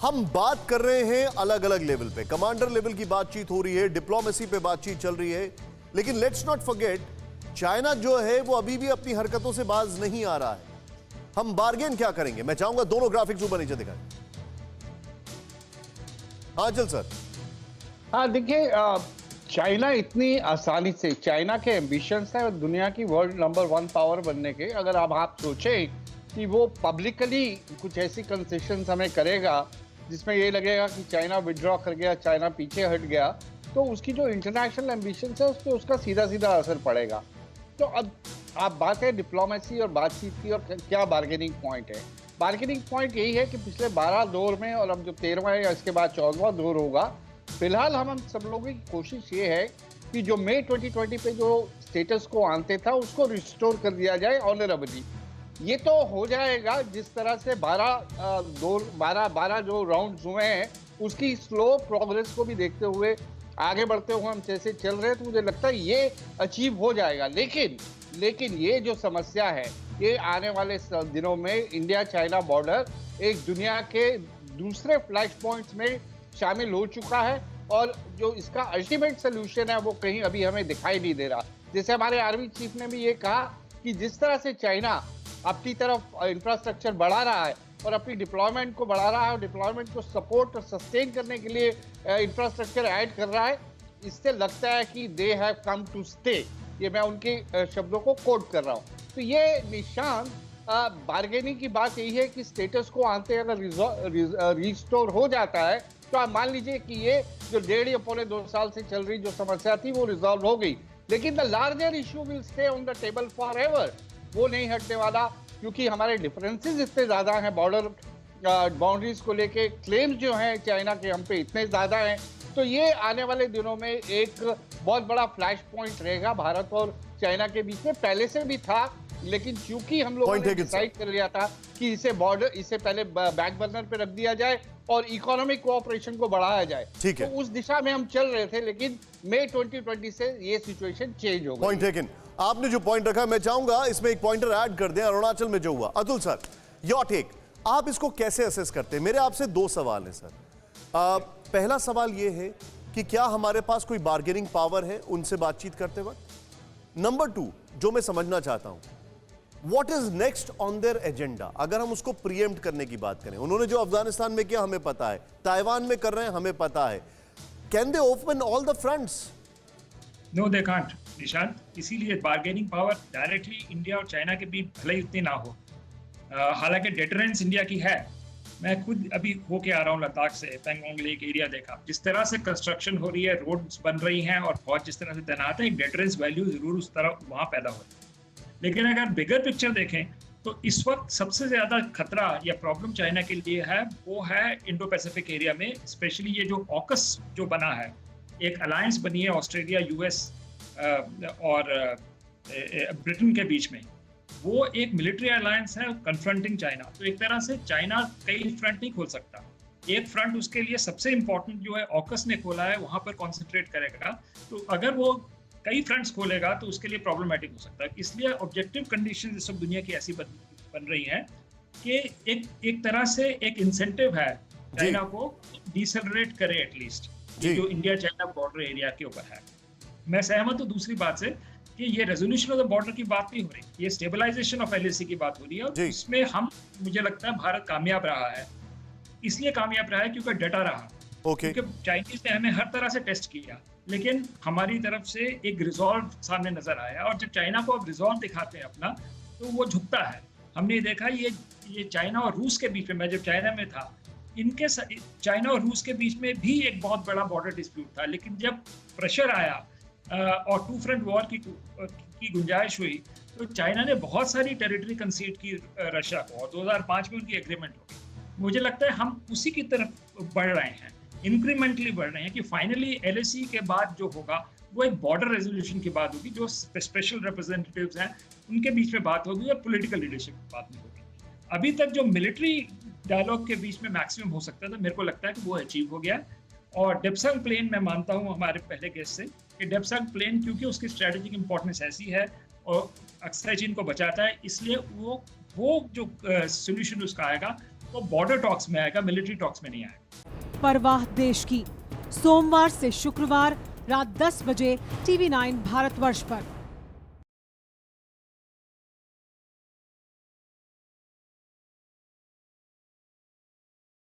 हम बात कर रहे हैं अलग अलग लेवल पे, कमांडर लेवल की बातचीत हो रही है, डिप्लोमेसी पे बातचीत चल रही है, लेकिन लेट्स नॉट फॉरगेट चाइना जो है वो अभी भी अपनी हरकतों से बाज नहीं आ रहा है। हम बार्गेन क्या करेंगे? मैं चाहूंगा दोनों ग्राफिक्स ऊपर नीचे दिखाएं। हाँ चल सर। हाँ देखिए, चाइना इतनी आसानी से, चाइना के एम्बिशंस है दुनिया की वर्ल्ड नंबर 1 पावर बनने के। अगर अब आप सोचें कि वो पब्लिकली कुछ ऐसी कंसेशंस हमें करेगा जिसमें ये लगेगा कि चाइना विड्रॉ कर गया, चाइना पीछे हट गया, तो उसकी जो इंटरनेशनल एम्बिशंस है उस पर उसका सीधा सीधा असर पड़ेगा। तो अब आप बात है डिप्लोमेसी और बातचीत की, और क्या बार्गेनिंग पॉइंट है। बार्गेनिंग पॉइंट यही है कि पिछले 12 दौर में, और अब जो 13वां या इसके बाद 14वां दौर होगा, फिलहाल हम सब लोगों की कोशिश ये है कि जो मई 2020 पे जो स्टेटस को आंते था उसको रिस्टोर कर दिया जाए ऑनरेबली। ये तो हो जाएगा जिस तरह से 12 जो राउंड्स हुए हैं उसकी स्लो प्रोग्रेस को भी देखते हुए, आगे बढ़ते हुए हम जैसे चल रहे हैं, तो मुझे लगता है ये अचीव हो जाएगा। लेकिन ये जो समस्या है, ये आने वाले दिनों में इंडिया चाइना बॉर्डर एक दुनिया के दूसरे फ्लैश पॉइंट्स में शामिल हो चुका है, और जो इसका अल्टीमेट सोल्यूशन है वो कहीं अभी हमें दिखाई नहीं दे रहा। जैसे हमारे आर्मी चीफ ने भी ये कहा कि जिस तरह से चाइना अपनी तरफ इंफ्रास्ट्रक्चर बढ़ा रहा है और अपनी डिप्लॉयमेंट को बढ़ा रहा है और डिप्लॉयमेंट को सपोर्ट और सस्टेन करने के लिए इंफ्रास्ट्रक्चर ऐड कर रहा है, इससे लगता है कि they have come to stay. ये मैं उनके शब्दों को कोट कर रहा हूँ। तो ये निशान बार्गेनिंग की बात यही है कि स्टेटस को आते अगर रिस्टोर हो जाता है तो आप मान लीजिए कि ये जो 1.5 या पौने 2 साल से चल रही जो समस्या थी वो रिजॉल्व हो गई, लेकिन the larger issue will stay on the table for ever. वो नहीं हटने वाला, क्योंकि हमारे डिफरेंसेस इतने ज्यादा हैं बॉर्डर बाउंड्रीज को लेके, क्लेम्स जो हैं चाइना के हम पे इतने ज्यादा हैं। तो ये आने वाले दिनों में एक बहुत बड़ा फ्लैश पॉइंट रहेगा भारत और चाइना के बीच में। पहले से भी था, लेकिन चूंकि हम लोगों ने डिसाइड कर लिया था कि इसे पहले बैक बर्नर पे रख दिया जाए और इकोनॉमिक कोऑपरेशन को बढ़ाया जाए, तो उस दिशा में हम चल रहे थे। लेकिन मई 2020 से ये सिचुएशन चेंज हो गई। Point taken. आपने जो पॉइंट रखा, मैं चाहूंगा इसमें एक पॉइंटर ऐड कर दें, अरुणाचल में जो हुआ। अतुल सर, योर टेक, आप इसको कैसे असेस करते हैं? मेरे आपसे 2 सवाल हैं सर। पहला सवाल यह है कि क्या हमारे पास कोई बार्गेनिंग पावर है उनसे बातचीत करते वक्त? नंबर 2 जो मैं समझना चाहता हूं, what is next on their agenda? अगर हम उसको प्रीएम्प्ट करने की बात करें, उन्होंने जो अफगानिस्तान में किया हमें पता है, ताइवान में कर रहे हैं हमें पता है, can they open all the fronts? No they can't निशांत। इसीलिए बार्गेनिंग पावर डायरेक्टली इंडिया और चाइना के बीच भले ही उतनी ना हो, हालांकि डेटरेंस इंडिया की है। मैं खुद अभी होके आ रहा हूँ लद्दाख से, पेंगोंग लेक एरिया देखा, जिस तरह से कंस्ट्रक्शन हो रही है, रोड्स बन रही हैं और फौज जिस तरह से तैनात है, एक डेटरेंस वैल्यू जरूर उस तरह वहाँ पैदा हो रही है। लेकिन अगर बिगर पिक्चर देखें तो इस वक्त सबसे ज्यादा खतरा या प्रॉब्लम चाइना के लिए है, वो है इंडो पैसिफिक एरिया में, स्पेशली ये जो ऑकस जो बना है, एक अलायंस बनी है ऑस्ट्रेलिया, यूएस और ब्रिटेन के बीच में। वो एक मिलिट्री अलायंस है कन्फ्रंटिंग चाइना। तो एक तरह से चाइना कई फ्रंट नहीं खोल सकता, एक फ्रंट उसके लिए सबसे इंपॉर्टेंट जो है ऑकस ने खोला है, वहां पर कॉन्सेंट्रेट करेगा। तो अगर वो कई फ्रंट्स खोलेगा तो उसके लिए प्रॉब्लमेटिक हो सकता है। इसलिए ऑब्जेक्टिव कंडीशन सब दुनिया की ऐसी बन रही है कि एक तरह से एक इंसेंटिव है चाइना को डिसेलरेट करे एटलीस्ट, जो इंडिया चाइना बॉर्डर एरिया के ऊपर है। मैं सहमत हूँ दूसरी बात से कि ये रेजोल्यूशन ऑफ द बॉर्डर की बात नहीं हो रही, ये स्टेबलाइजेशन ऑफ एलएसी की बात हो रही है, और इसमें मुझे लगता है भारत कामयाब रहा है। इसलिए कामयाब रहा है क्योंकि डटा रहा, क्योंकि चाइनीज ने हमें हर तरह से टेस्ट किया, लेकिन हमारी तरफ से एक रिजॉल्व सामने नजर आया। और जब चाइना को अब रिजॉल्व दिखाते हैं अपना, तो वो झुकता है। हमने देखा ये चाइना और रूस के बीच में, मैं जब चाइना में था, चाइना और रूस के बीच में भी एक बहुत बड़ा बॉर्डर डिस्प्यूट था, लेकिन जब प्रेशर आया और 2 फ्रंट वॉर की गुंजाइश हुई, तो चाइना ने बहुत सारी टेरिटरी कंसीड की रशिया को, और 2005 में उनकी एग्रीमेंट हो गई। मुझे लगता है हम उसी की तरफ बढ़ रहे हैं, इंक्रीमेंटली बढ़ रहे हैं, कि फाइनली एलएसी के बाद जो होगा वो एक बॉर्डर रेजोल्यूशन की बात होगी, जो स्पेशल रिप्रेजेंटेटिव्स हैं उनके बीच में बात होगी और पॉलिटिकल लीडरशिप की बात नहीं होगी। अभी तक जो मिलिट्री डायलॉग के बीच में मैक्सिमम हो सकता था, मेरे को लगता है कि वो अचीव हो गया। और डेप्संग प्लेन, मैं मानता हूँ हमारे पहले गेस्ट से कि डेप्संग प्लेन, क्योंकि उसकी स्ट्रेटेजिक इंपॉर्टेंस ऐसी है और अक्सर चीन को बचाता है, इसलिए वो जो सोल्यूशन उसका आएगा वो बॉर्डर टॉक्स में आएगा, मिलिट्री टॉक्स में नहीं आएगा। परवाह देश की, सोमवार से शुक्रवार रात 10 बजे TV9 भारतवर्ष पर।